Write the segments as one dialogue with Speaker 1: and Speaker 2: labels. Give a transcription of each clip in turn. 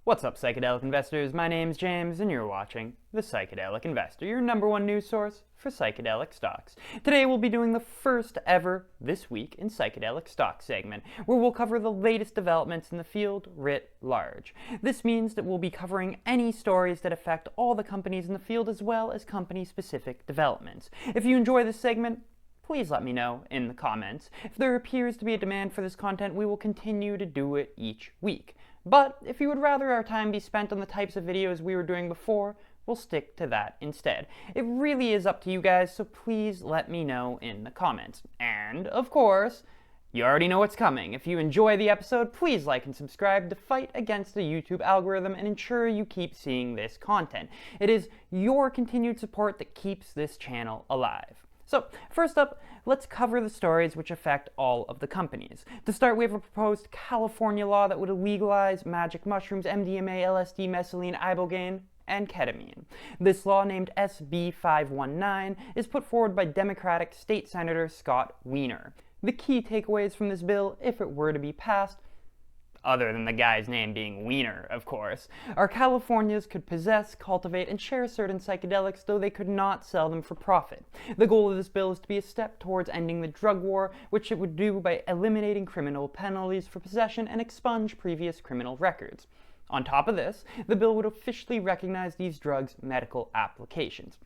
Speaker 1: What's up, Psychedelic Investors? My name's James, and you're watching The Psychedelic Investor, your #1 news source for psychedelic stocks. Today we'll be doing the first ever This Week in Psychedelic Stocks segment, where we'll cover the latest developments in the field writ large. This means that we'll be covering any stories that affect all the companies in the field as well as company-specific developments. If you enjoy this segment, please let me know in the comments. If there appears to be a demand for this content, we will continue to do it each week. But if you would rather our time be spent on the types of videos we were doing before, we'll stick to that instead. It really is up to you guys, so please let me know in the comments. And, of course, you already know what's coming. If you enjoy the episode, please like and subscribe to fight against the YouTube algorithm and ensure you keep seeing this content. It is your continued support that keeps this channel alive. So, first up, let's cover the stories which affect all of the companies. To start, we have a proposed California law that would legalize magic mushrooms, MDMA, LSD, mescaline, ibogaine, and ketamine. This law, named SB 519, is put forward by Democratic State Senator Scott Wiener. The key takeaways from this bill, if it were to be passed, other than the guy's name being Wiener, of course, are Californians could possess, cultivate, and share certain psychedelics, though they could not sell them for profit. The goal of this bill is to be a step towards ending the drug war, which it would do by eliminating criminal penalties for possession and expunge previous criminal records. On top of this, the bill would officially recognize these drugs' medical applications.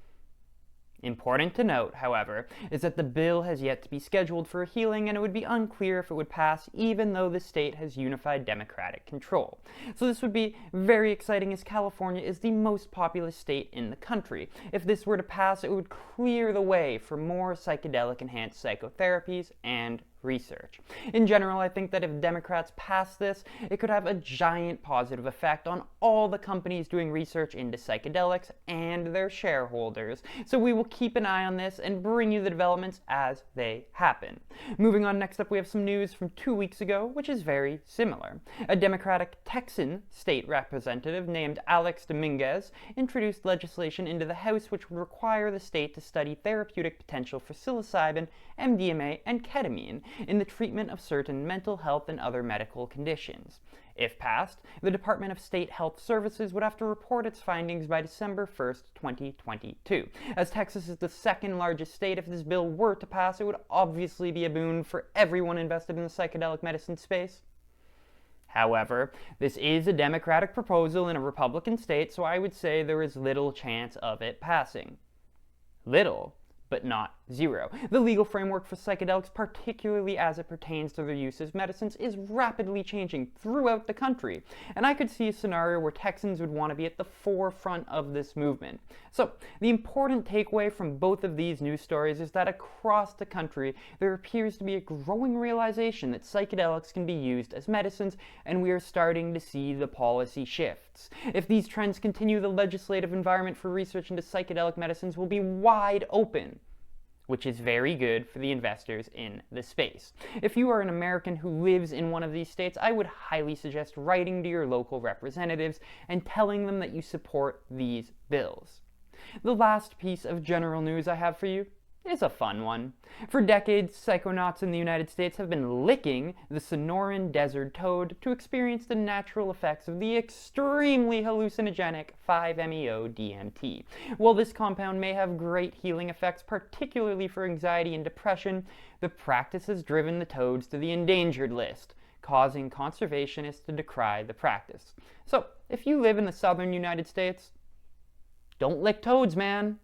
Speaker 1: Important to note, however, is that the bill has yet to be scheduled for a hearing, and it would be unclear if it would pass even though the state has unified Democratic control. So this would be very exciting, as California is the most populous state in the country. If this were to pass, it would clear the way for more psychedelic-enhanced psychotherapies and research. In general, I think that if Democrats pass this, it could have a giant positive effect on all the companies doing research into psychedelics and their shareholders. So we will keep an eye on this and bring you the developments as they happen. Moving on, next up we have some news from 2 weeks ago, which is very similar. A Democratic Texan state representative named Alex Dominguez introduced legislation into the House which would require the state to study therapeutic potential for psilocybin, MDMA, and ketamine in the treatment of certain mental health and other medical conditions. If passed, the Department of State Health Services would have to report its findings by December 1st, 2022. As Texas is the second largest state, if this bill were to pass, it would obviously be a boon for everyone invested in the psychedelic medicine space. However, this is a Democratic proposal in a Republican state, so I would say there is little chance of it passing. Little, but not zero. The legal framework for psychedelics, particularly as it pertains to their use as medicines, is rapidly changing throughout the country, and I could see a scenario where Texans would want to be at the forefront of this movement. So, the important takeaway from both of these news stories is that across the country, there appears to be a growing realization that psychedelics can be used as medicines, and we are starting to see the policy shifts. If these trends continue, the legislative environment for research into psychedelic medicines will be wide open, which is very good for the investors in the space. If you are an American who lives in one of these states, I would highly suggest writing to your local representatives and telling them that you support these bills. The last piece of general news I have for you is a fun one. For decades, psychonauts in the United States have been licking the Sonoran desert toad to experience the natural effects of the extremely hallucinogenic 5-MeO-DMT. While this compound may have great healing effects, particularly for anxiety and depression, the practice has driven the toads to the endangered list, causing conservationists to decry the practice. So, if you live in the southern United States, don't lick toads, man!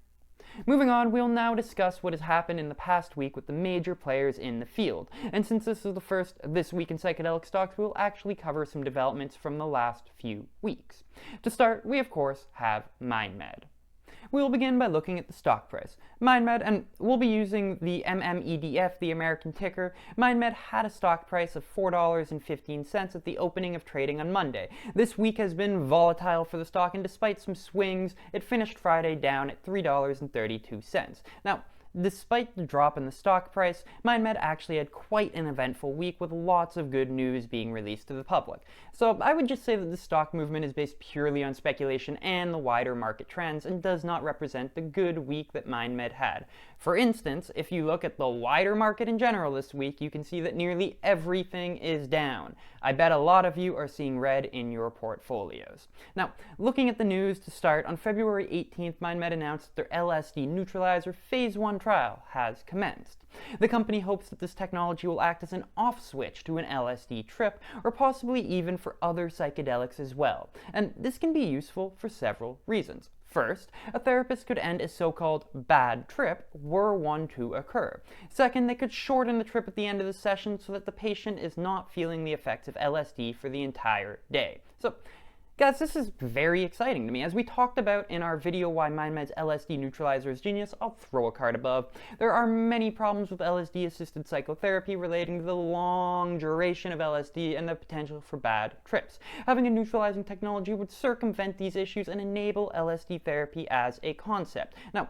Speaker 1: Moving on, we'll now discuss what has happened in the past week with the major players in the field. And since this is the first This Week in Psychedelic Stocks, we'll actually cover some developments from the last few weeks. To start, we of course have MindMed. We'll begin by looking at the stock price. MindMed, and we'll be using the MMEDF, the American ticker. MindMed had a stock price of $4.15 at the opening of trading on Monday. This week has been volatile for the stock, and despite some swings, it finished Friday down at $3.32. Now, Despite the drop in the stock price, MindMed actually had quite an eventful week with lots of good news being released to the public. So I would just say that the stock movement is based purely on speculation and the wider market trends and does not represent the good week that MindMed had. For instance, if you look at the wider market in general this week, you can see that nearly everything is down. I bet a lot of you are seeing red in your portfolios. Now, looking at the news to start, on February 18th, MindMed announced that their LSD neutralizer Phase 1 trial has commenced. The company hopes that this technology will act as an off switch to an LSD trip, or possibly even for other psychedelics as well. And this can be useful for several reasons. First, a therapist could end a so-called bad trip were one to occur. Second, they could shorten the trip at the end of the session so that the patient is not feeling the effects of LSD for the entire day. So, guys, this is very exciting to me. As we talked about in our video why MindMed's LSD neutralizer is genius, I'll throw a card above. There are many problems with LSD-assisted psychotherapy relating to the long duration of LSD and the potential for bad trips. Having a neutralizing technology would circumvent these issues and enable LSD therapy as a concept. Now,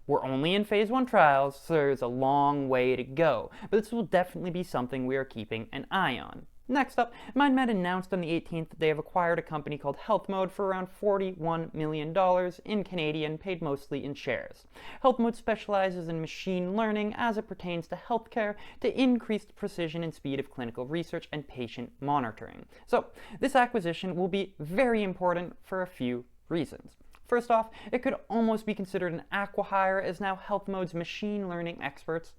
Speaker 1: we're only in Phase 1 trials, so there's a long way to go, but this will definitely be something we are keeping an eye on. Next up, MindMed announced on the 18th that they have acquired a company called Health Mode for around $41 million in Canadian, paid mostly in shares. Health Mode specializes in machine learning as it pertains to healthcare to increase the precision and speed of clinical research and patient monitoring. So, this acquisition will be very important for a few reasons. First off, it could almost be considered an acqui-hire, as now Health Mode's machine learning experts,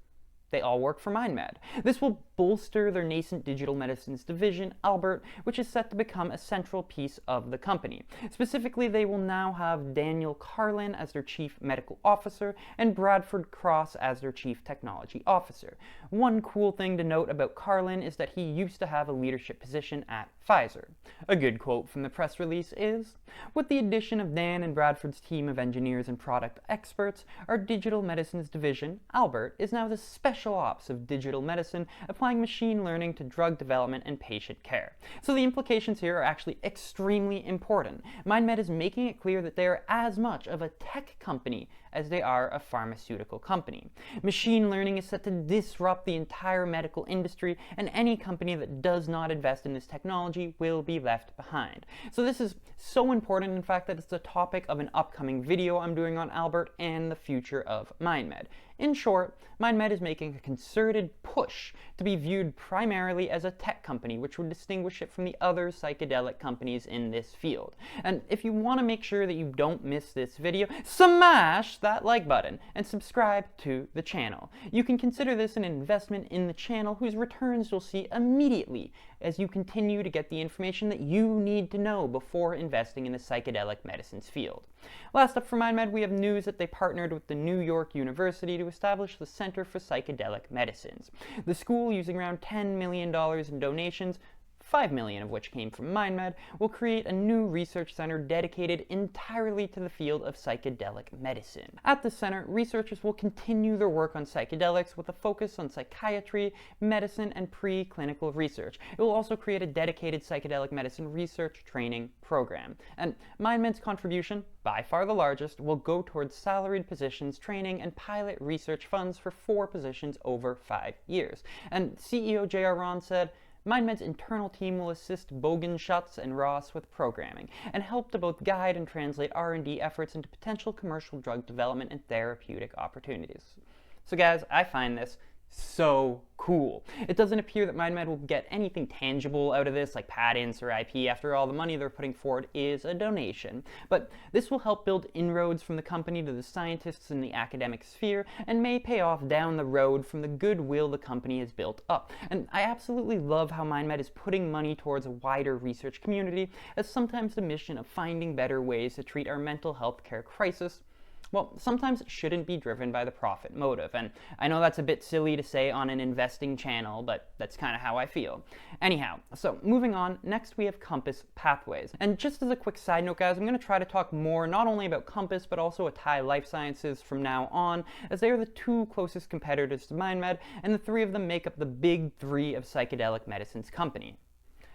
Speaker 1: they all work for MindMed. This will bolster their nascent digital medicines division, Albert, which is set to become a central piece of the company. Specifically, they will now have Daniel Carlin as their chief medical officer and Bradford Cross as their chief technology officer. One cool thing to note about Carlin is that he used to have a leadership position at Pfizer. A good quote from the press release is, "With the addition of Dan and Bradford's team of engineers and product experts, our digital medicines division, Albert, is now the special ops of digital medicine, applying machine learning to drug development and patient care." So the implications here are actually extremely important. MindMed is making it clear that they are as much of a tech company as they are a pharmaceutical company. Machine learning is set to disrupt the entire medical industry, and any company that does not invest in this technology will be left behind. So this is so important, in fact, that it's the topic of an upcoming video I'm doing on Albert and the future of MindMed. In short, MindMed is making a concerted push to be viewed primarily as a tech company, which would distinguish it from the other psychedelic companies in this field. And if you want to make sure that you don't miss this video, smash that like button and subscribe to the channel. You can consider this an investment in the channel whose returns you'll see immediately as you continue to get the information that you need to know before investing in the psychedelic medicines field. Last up for MindMed, we have news that they partnered with the New York University to establish the Center for Psychedelic Medicines. The school, using around $10 million in donations, $5 million of which came from MindMed, will create a new research center dedicated entirely to the field of psychedelic medicine. At the center, researchers will continue their work on psychedelics with a focus on psychiatry, medicine, and preclinical research. It will also create a dedicated psychedelic medicine research training program. And MindMed's contribution, by far the largest, will go towards salaried positions, training, and pilot research funds for 4 positions over 5 years. And CEO J.R. Ron said, MindMed's internal team will assist Bogan, Schutz, and Ross with programming, and help to both guide and translate R&D efforts into potential commercial drug development and therapeutic opportunities. So guys, I find this so cool. It doesn't appear that MindMed will get anything tangible out of this, like patents or IP. After all, the money they're putting forward is a donation. But this will help build inroads from the company to the scientists in the academic sphere, and may pay off down the road from the goodwill the company has built up. And I absolutely love how MindMed is putting money towards a wider research community, as sometimes the mission of finding better ways to treat our mental health care crisis, well, sometimes it shouldn't be driven by the profit motive. And I know that's a bit silly to say on an investing channel, but that's kind of how I feel. Anyhow, so moving on, next we have Compass Pathways. And just as a quick side note, guys, I'm going to try to talk more not only about Compass, but also Atai Life Sciences from now on, as they are the 2 closest competitors to MindMed, and the 3 of them make up the big 3 of psychedelic medicines company.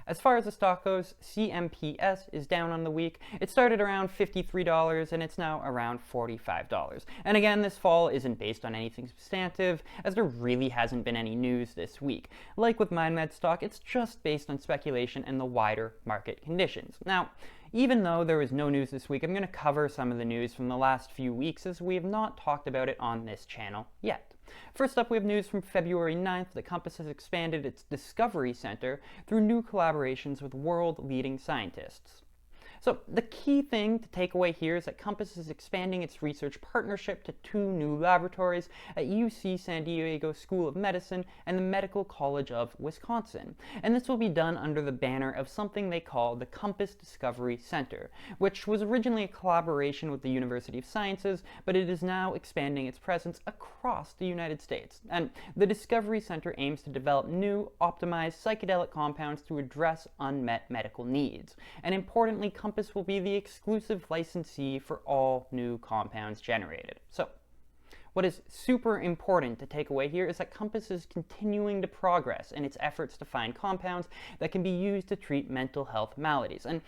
Speaker 1: As far as the stock goes, CMPS is down on the week. It started around $53 and it's now around $45. And again, this fall isn't based on anything substantive, as there really hasn't been any news this week. Like with MindMed stock, it's just based on speculation and the wider market conditions. Now, even though there was no news this week, I'm going to cover some of the news from the last few weeks, as we have not talked about it on this channel yet. First up, we have news from February 9th that Compass has expanded its Discovery Center through new collaborations with world-leading scientists. So the key thing to take away here is that Compass is expanding its research partnership to 2 new laboratories at UC San Diego School of Medicine and the Medical College of Wisconsin. And this will be done under the banner of something they call the Compass Discovery Center, which was originally a collaboration with the University of Sciences, but it is now expanding its presence across the United States. And the Discovery Center aims to develop new, optimized psychedelic compounds to address unmet medical needs. And importantly, Compass will be the exclusive licensee for all new compounds generated. So, what is super important to take away here is that Compass is continuing to progress in its efforts to find compounds that can be used to treat mental health maladies. And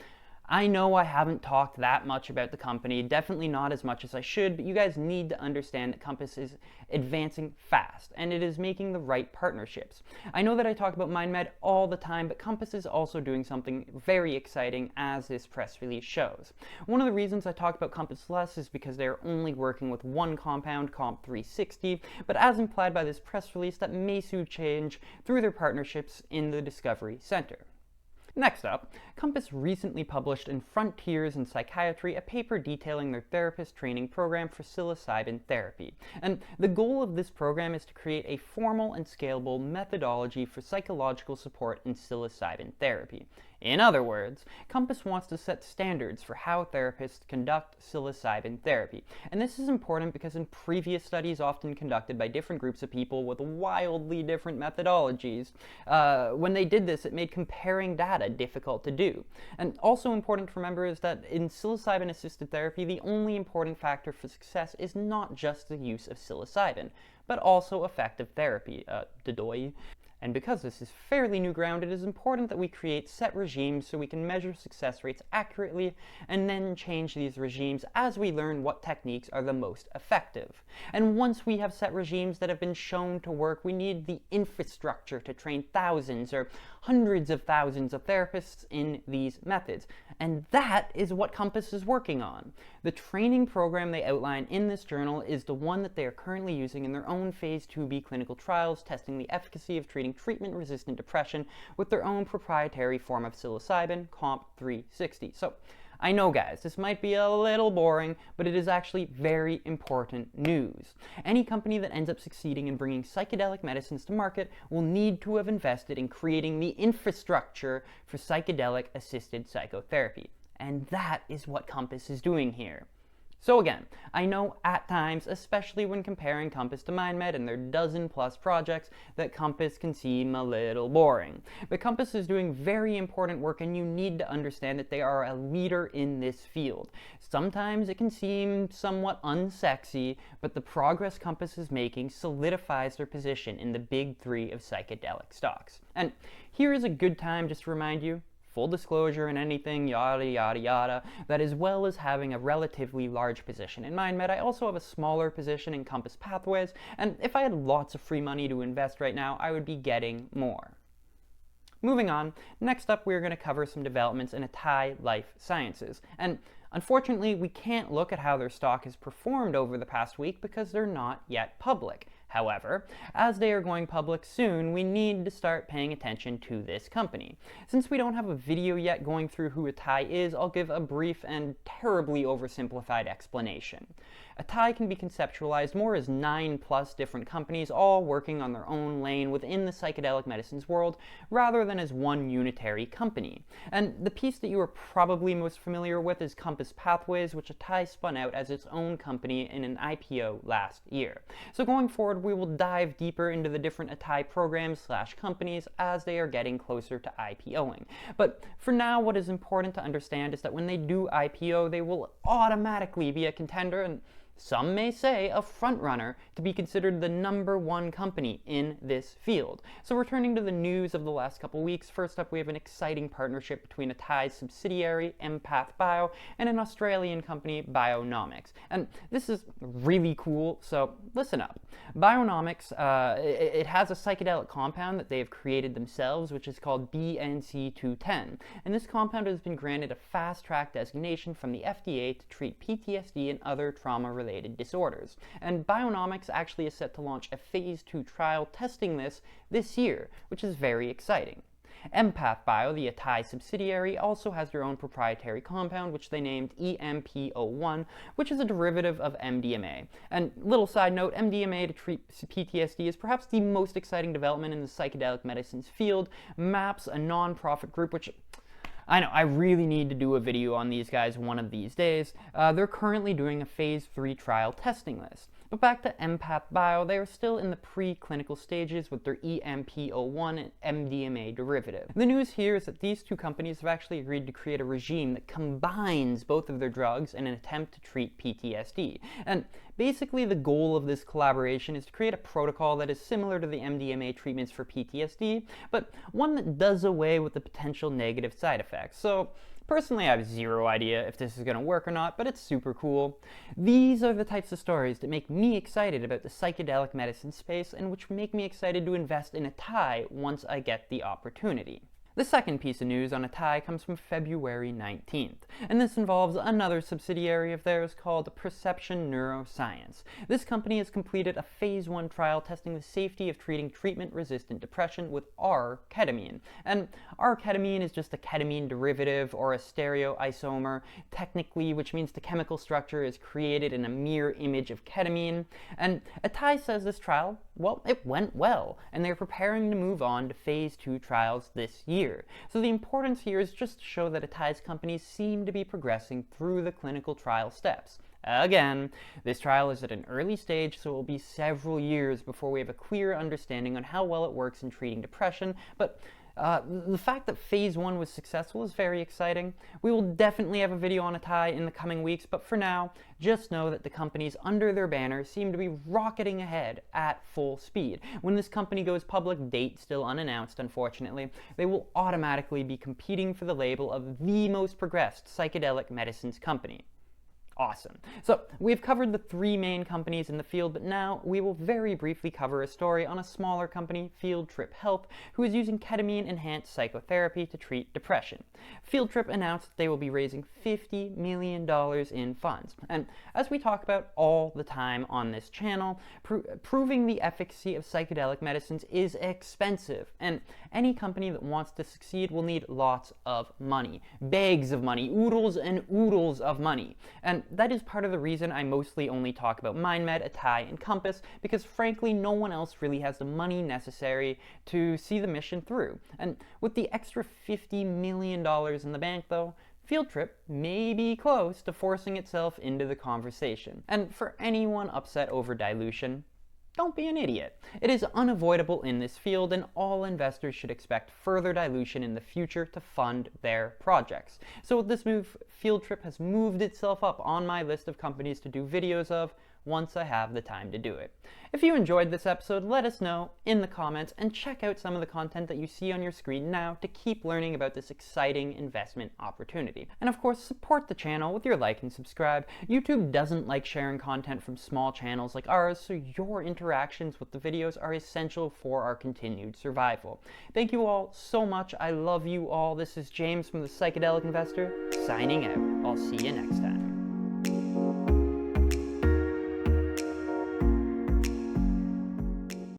Speaker 1: I know I haven't talked that much about the company, definitely not as much as I should, but you guys need to understand that Compass is advancing fast, and it is making the right partnerships. I know that I talk about MindMed all the time, but Compass is also doing something very exciting, as this press release shows. One of the reasons I talk about Compass less is because they are only working with one compound, Comp 360, but as implied by this press release, that may soon change through their partnerships in the Discovery Center. Next up, Compass recently published in Frontiers in Psychiatry a paper detailing their therapist training program for psilocybin therapy. And the goal of this program is to create a formal and scalable methodology for psychological support in psilocybin therapy. In other words, Compass wants to set standards for how therapists conduct psilocybin therapy. And this is important because in previous studies often conducted by different groups of people with wildly different methodologies, when they did this, it made comparing data difficult to do. And also important to remember is that in psilocybin-assisted therapy, the only important factor for success is not just the use of psilocybin, but also effective therapy, And because this is fairly new ground, it is important that we create set regimes so we can measure success rates accurately and then change these regimes as we learn what techniques are the most effective. And once we have set regimes that have been shown to work, we need the infrastructure to train thousands or hundreds of thousands of therapists in these methods. And that is what Compass is working on. The training program they outline in this journal is the one that they are currently using in their own phase 2b clinical trials, testing the efficacy of treating treatment-resistant depression with their own proprietary form of psilocybin, Comp 360. So, I know guys, this might be a little boring, but it is actually very important news. Any company that ends up succeeding in bringing psychedelic medicines to market will need to have invested in creating the infrastructure for psychedelic-assisted psychotherapy. And that is what Compass is doing here. So again, I know at times, especially when comparing Compass to MindMed and their dozen-plus projects, that Compass can seem a little boring. But Compass is doing very important work, and you need to understand that they are a leader in this field. Sometimes it can seem somewhat unsexy, but the progress Compass is making solidifies their position in the big 3 of psychedelic stocks. And here is a good time just to remind you, full disclosure and anything, yada yada yada, that as well as having a relatively large position in MindMed, I also have a smaller position in Compass Pathways, and if I had lots of free money to invest right now, I would be getting more. Moving on, next up we're going to cover some developments in Atai Life Sciences, and unfortunately we can't look at how their stock has performed over the past week because they're not yet public. However, as they are going public soon, we need to start paying attention to this company. Since we don't have a video yet going through who Atai is, I'll give a brief and terribly oversimplified explanation. Atai can be conceptualized more as 9+ different companies all working on their own lane within the psychedelic medicines world, rather than as one unitary company. And the piece that you are probably most familiar with is Compass Pathways, which Atai spun out as its own company in an IPO last year. So going forward, we will dive deeper into the different Atai programs/companies as they are getting closer to IPOing. But for now, what is important to understand is that when they do IPO, they will automatically be a contender, and some may say a frontrunner, to be considered the #1 company in this field. So returning to the news of the last couple weeks, first up we have an exciting partnership between Atai's subsidiary, Empath Bio, and an Australian company, Bionomics. And this is really cool, so listen up. Bionomics, it has a psychedelic compound that they have created themselves, which is called BNC210. And this compound has been granted a fast-track designation from the FDA to treat PTSD and other trauma-related disorders. And Bionomics actually is set to launch a phase 2 trial testing this year, which is very exciting. Empath Bio, the Atai subsidiary, also has their own proprietary compound, which they named EMP01, which is a derivative of MDMA. And little side note, MDMA to treat PTSD is perhaps the most exciting development in the psychedelic medicines field. MAPS, a non-profit group, which I know, I really need to do a video on these guys one of these days. They're currently doing a phase 3 trial testing this. But back to Empath Bio, they are still in the preclinical stages with their EMP01 and MDMA derivative. The news here is that these two companies have actually agreed to create a regime that combines both of their drugs in an attempt to treat PTSD. And basically the goal of this collaboration is to create a protocol that is similar to the MDMA treatments for PTSD, but one that does away with the potential negative side effects. So personally, I have zero idea if this is going to work or not, but it's super cool. These are the types of stories that make me excited about the psychedelic medicine space and which make me excited to invest in Atai once I get the opportunity. The second piece of news on Atai comes from February 19th, and this involves another subsidiary of theirs called Perception Neuroscience. This company has completed a phase 1 trial testing the safety of treating treatment-resistant depression with R-ketamine. And R-ketamine is just a ketamine derivative or a stereoisomer, technically, which means the chemical structure is created in a mirror image of ketamine. And Atai says this trial, well, it went well, and they're preparing to move on to phase 2 trials this year. So the importance here is just to show that Atai's companies seem to be progressing through the clinical trial steps. Again, this trial is at an early stage, so it will be several years before we have a clear understanding on how well it works in treating depression, but the fact that phase 1 was successful is very exciting. We will definitely have a video on Atai in the coming weeks, but for now, just know that the companies under their banner seem to be rocketing ahead at full speed. When this company goes public, date still unannounced unfortunately, they will automatically be competing for the label of the most progressed psychedelic medicines company. Awesome. So we've covered the 3 main companies in the field, but now we will very briefly cover a story on a smaller company, Field Trip Health, who is using ketamine-enhanced psychotherapy to treat depression. Field Trip announced that they will be raising $50 million in funds. And as we talk about all the time on this channel, proving the efficacy of psychedelic medicines is expensive, and any company that wants to succeed will need lots of money. Bags of money, oodles and oodles of money. And that is part of the reason I mostly only talk about MindMed, Atai, and Compass, because frankly no one else really has the money necessary to see the mission through. And with the extra $50 million in the bank though, Field Trip may be close to forcing itself into the conversation. And for anyone upset over dilution, don't be an idiot. It is unavoidable in this field, and all investors should expect further dilution in the future to fund their projects. So with this move, Field Trip has moved itself up on my list of companies to do videos of once I have the time to do it. If you enjoyed this episode, let us know in the comments, and check out some of the content that you see on your screen now to keep learning about this exciting investment opportunity. And of course, support the channel with your like and subscribe. YouTube doesn't like sharing content from small channels like ours, so your interactions with the videos are essential for our continued survival. Thank you all so much. I love you all. This is James from the Psychedelic Investor, signing out. I'll see you next time.